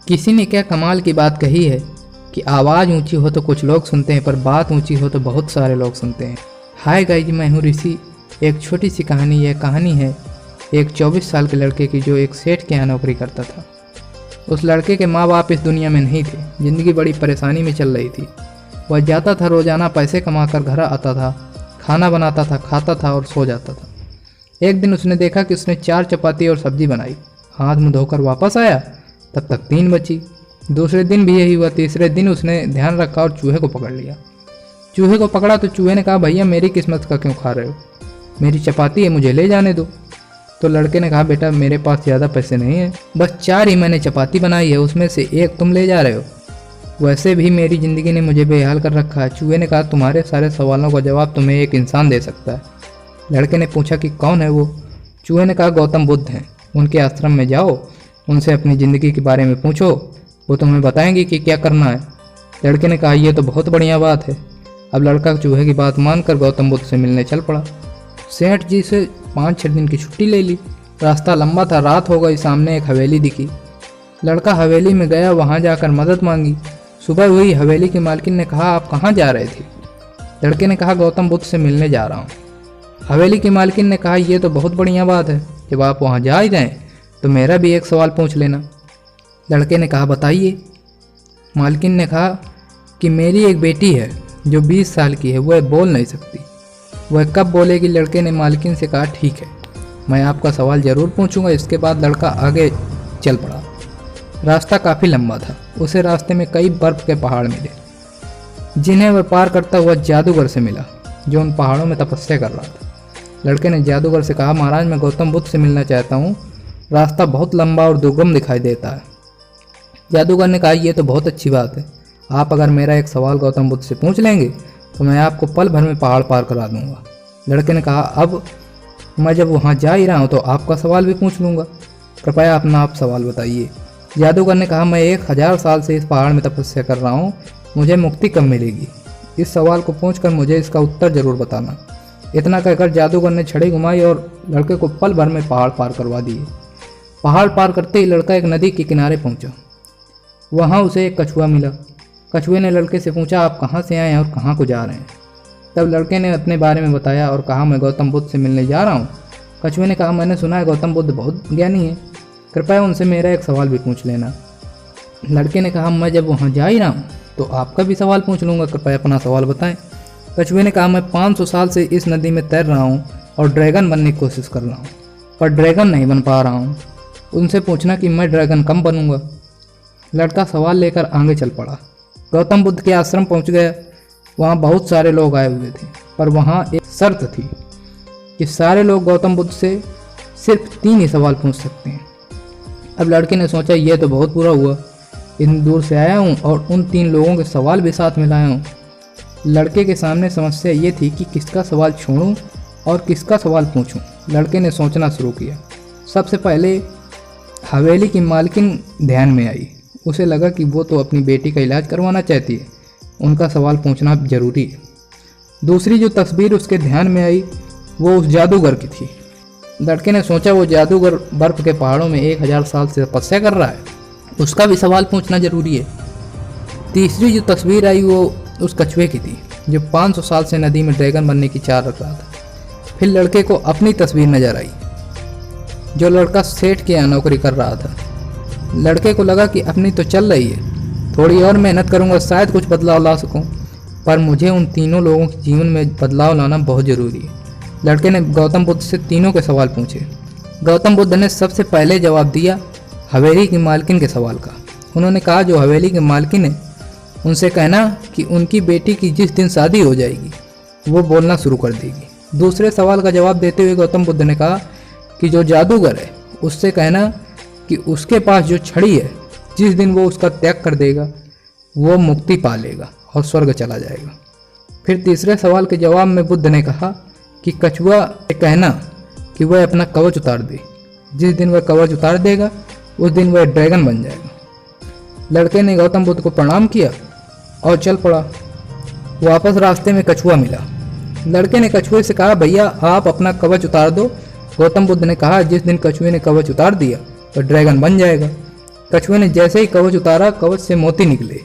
किसी ने क्या कमाल की बात कही है कि आवाज़ ऊंची हो तो कुछ लोग सुनते हैं, पर बात ऊंची हो तो बहुत सारे लोग सुनते हैं। हाय गाइज, मैं हूँ ऋषि। एक छोटी सी कहानी। यह कहानी है एक 24 साल के लड़के की जो एक सेठ के यहाँ नौकरी करता था। उस लड़के के माँ बाप इस दुनिया में नहीं थे। ज़िंदगी बड़ी परेशानी में चल रही थी। वह जाता था, रोज़ाना पैसे कमा कर घर आता था, खाना बनाता था, खाता था और सो जाता था। एक दिन उसने देखा कि उसने 4 चपाती और सब्जी बनाई। हाथ मुँह धोकर वापस आया, तब तक 3 बची। दूसरे दिन भी यही हुआ। तीसरे दिन उसने ध्यान रखा और चूहे को पकड़ लिया। चूहे को पकड़ा तो चूहे ने कहा, भैया मेरी किस्मत का क्यों खा रहे हो, मेरी चपाती है, मुझे ले जाने दो। तो लड़के ने कहा, बेटा मेरे पास ज़्यादा पैसे नहीं है, बस 4 ही मैंने चपाती बनाई है, उसमें से 1 तुम ले जा रहे हो। वैसे भी मेरी ज़िंदगी ने मुझे बेहाल कर रखा है। चूहे ने कहा, तुम्हारे सारे सवालों का जवाब तुम्हें एक इंसान दे सकता है। लड़के ने पूछा कि कौन है वो। चूहे ने कहा, गौतम बुद्ध हैं, उनके आश्रम में जाओ, उनसे अपनी ज़िंदगी के बारे में पूछो, वो तुम्हें बताएंगे कि क्या करना है। लड़के ने कहा, यह तो बहुत बढ़िया बात है। अब लड़का चूहे की बात मानकर गौतम बुद्ध से मिलने चल पड़ा। सेठ जी से 5-6 दिन की छुट्टी ले ली। रास्ता लंबा था, रात हो गई। सामने एक हवेली दिखी। लड़का हवेली में गया, वहाँ जाकर मदद मांगी। सुबह हुई, हवेली की मालकिन ने कहा, आप कहाँ जा रहे थे। लड़के ने कहा, गौतम बुद्ध से मिलने जा रहा हूँ। हवेली की मालकिन ने कहा, यह तो बहुत बढ़िया बात है, जब आप वहाँ जा ही जाएँ तो मेरा भी एक सवाल पूछ लेना। लड़के ने कहा, बताइए। मालकिन ने कहा कि मेरी एक बेटी है जो 20 साल की है, वह बोल नहीं सकती, वह कब बोलेगी। लड़के ने मालकिन से कहा, ठीक है, मैं आपका सवाल ज़रूर पूछूंगा। इसके बाद लड़का आगे चल पड़ा। रास्ता काफ़ी लंबा था। उसे रास्ते में कई बर्फ़ के पहाड़ मिले, जिन्हें वह पार करता हुआ जादूगर से मिला जो उन पहाड़ों में तपस्या कर रहा था। लड़के ने जादूगर से कहा, महाराज मैं गौतम बुद्ध से मिलना चाहता हूँ, रास्ता बहुत लंबा और दुर्गम दिखाई देता है। जादूगर ने कहा, यह तो बहुत अच्छी बात है, आप अगर मेरा एक सवाल गौतम बुद्ध से पूछ लेंगे तो मैं आपको पल भर में पहाड़ पार करा दूंगा। लड़के ने कहा, अब मैं जब वहाँ जा ही रहा हूँ तो आपका सवाल भी पूछ लूँगा, कृपया अपना आप सवाल बताइए। जादूगर ने कहा, मैं 1000 साल से इस पहाड़ में तपस्या कर रहा हूँ, मुझे मुक्ति कब मिलेगी। इस सवाल को पूछकर मुझे इसका उत्तर ज़रूर बताना। इतना कहकर जादूगर ने छड़ी घुमाई और लड़के को पल भर में पहाड़ पार करवा दिए। पहाड़ पार करते ही लड़का एक नदी के किनारे पहुंचा। वहां उसे एक कछुआ मिला। कछुए ने लड़के से पूछा, आप कहां से आए हैं और कहां को जा रहे हैं। तब लड़के ने अपने बारे में बताया और कहा, मैं गौतम बुद्ध से मिलने जा रहा हूं। कछुए ने कहा, मैंने सुना है गौतम बुद्ध बहुत ज्ञानी है, कृपया उनसे मेरा एक सवाल भी पूछ लेना। लड़के ने कहा, मैं जब वहाँ जा ही रहा हूँ तो आपका भी सवाल पूछ लूँगा, कृपया अपना सवाल बताएं। कछुए ने कहा, मैं 500 साल से इस नदी में तैर रहा हूँ और ड्रैगन बनने की कोशिश कर रहा हूँ, पर ड्रैगन नहीं बन पा रहा हूँ। उनसे पूछना कि मैं ड्रैगन कब बनूंगा। लड़का सवाल लेकर आगे चल पड़ा। गौतम बुद्ध के आश्रम पहुंच गया। वहाँ बहुत सारे लोग आए हुए थे, पर वहाँ एक शर्त थी कि सारे लोग गौतम बुद्ध से सिर्फ 3 ही सवाल पूछ सकते हैं। अब लड़के ने सोचा, यह तो बहुत बुरा हुआ, इतनी दूर से आया हूँ और उन 3 लोगों के सवाल भी साथ में लाया हूँ। लड़के के सामने समस्या ये थी कि किसका सवाल छोड़ूं और किसका सवाल पूछूं। लड़के ने सोचना शुरू किया। सबसे पहले हवेली की मालकिन ध्यान में आई। उसे लगा कि वो तो अपनी बेटी का इलाज करवाना चाहती है, उनका सवाल पूछना जरूरी है। दूसरी जो तस्वीर उसके ध्यान में आई वो उस जादूगर की थी। लड़के ने सोचा, वो जादूगर बर्फ़ के पहाड़ों में 1000 साल से तपस्या कर रहा है, उसका भी सवाल पूछना जरूरी है। तीसरी जो तस्वीर आई वो उस कछुए की थी जो 500 साल से नदी में ड्रैगन बनने की चाह रख रहा था। फिर लड़के को अपनी तस्वीर नजर आई, जो लड़का सेठ के यहाँ नौकरी कर रहा था। लड़के को लगा कि अपनी तो चल रही है, थोड़ी और मेहनत करूँगा शायद कुछ बदलाव ला सकूँ, पर मुझे उन तीनों लोगों के जीवन में बदलाव लाना बहुत ज़रूरी है। लड़के ने गौतम बुद्ध से तीनों के सवाल पूछे। गौतम बुद्ध ने सबसे पहले जवाब दिया हवेली की मालकिन के सवाल का। उन्होंने कहा, जो हवेली की मालकिन है उनसे कहना कि उनकी बेटी की जिस दिन शादी हो जाएगी वो बोलना शुरू कर देगी। दूसरे सवाल का जवाब देते हुए गौतम बुद्ध ने कहा कि जो जादूगर है उससे कहना कि उसके पास जो छड़ी है, जिस दिन वो उसका त्याग कर देगा वो मुक्ति पा लेगा और स्वर्ग चला जाएगा। फिर तीसरे सवाल के जवाब में बुद्ध ने कहा कि कछुआ से कहना कि वह अपना कवच उतार दे, जिस दिन वह कवच उतार देगा उस दिन वह ड्रैगन बन जाएगा। लड़के ने गौतम बुद्ध को प्रणाम किया और चल पड़ा। वापस रास्ते में कछुआ मिला। लड़के ने कछुए से कहा, भैया आप अपना कवच उतार दो। गौतम बुद्ध ने कहा, जिस दिन कछुए ने कवच उतार दिया तो ड्रैगन बन जाएगा। कछुए ने जैसे ही कवच उतारा, कवच से मोती निकले।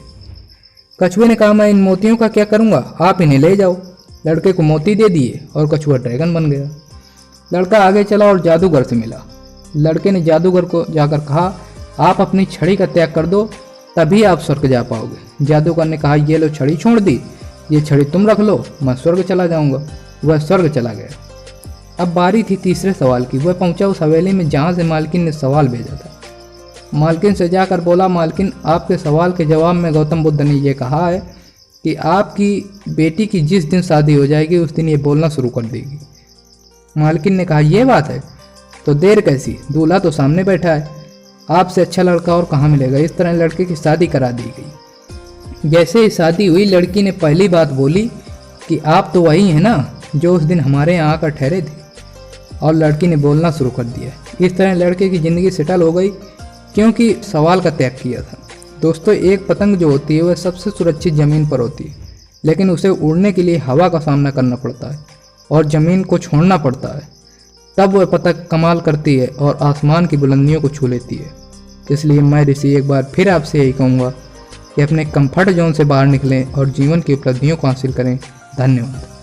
कछुए ने कहा, मैं इन मोतियों का क्या करूँगा, आप इन्हें ले जाओ। लड़के को मोती दे दिए और कछुआ ड्रैगन बन गया। लड़का आगे चला और जादूगर से मिला। लड़के ने जादूगर को जाकर कहा, आप अपनी छड़ी का त्याग कर दो, तभी आप स्वर्ग जा पाओगे। जादूगर ने कहा, ये लो छड़ी छोड़ दी, ये छड़ी तुम रख लो, मैं स्वर्ग चला जाऊंगा। वह स्वर्ग चला गया। अब बारी थी तीसरे सवाल की। वह पहुंचा उस हवेली में जहां से मालकिन ने सवाल भेजा था। मालकिन से जाकर बोला, मालकिन, आपके सवाल के जवाब में गौतम बुद्ध ने यह कहा है कि आपकी बेटी की जिस दिन शादी हो जाएगी उस दिन ये बोलना शुरू कर देगी। मालकिन ने कहा, यह बात है, तो देर कैसी, दूल्हा तो सामने बैठा है, आपसे अच्छा लड़का और कहाँ मिलेगा। इस तरह लड़के की शादी करा दी गई। जैसे ही शादी हुई, लड़की ने पहली बात बोली कि आप तो वही हैं ना जो उस दिन हमारे यहाँ आकर ठहरे थे, और लड़की ने बोलना शुरू कर दिया। इस तरह लड़के की ज़िंदगी सेटल हो गई, क्योंकि सवाल का त्याग किया था। दोस्तों, एक पतंग जो होती है वह सबसे सुरक्षित ज़मीन पर होती है, लेकिन उसे उड़ने के लिए हवा का सामना करना पड़ता है और ज़मीन को छोड़ना पड़ता है, तब वह पतंग कमाल करती है और आसमान की बुलंदियों को छू लेती है। इसलिए मैं ऋषि एक बार फिर आपसे यही कहूँगा कि अपने कंफर्ट जोन से बाहर निकलें और जीवन की उपलब्धियों को हासिल करें। धन्यवाद।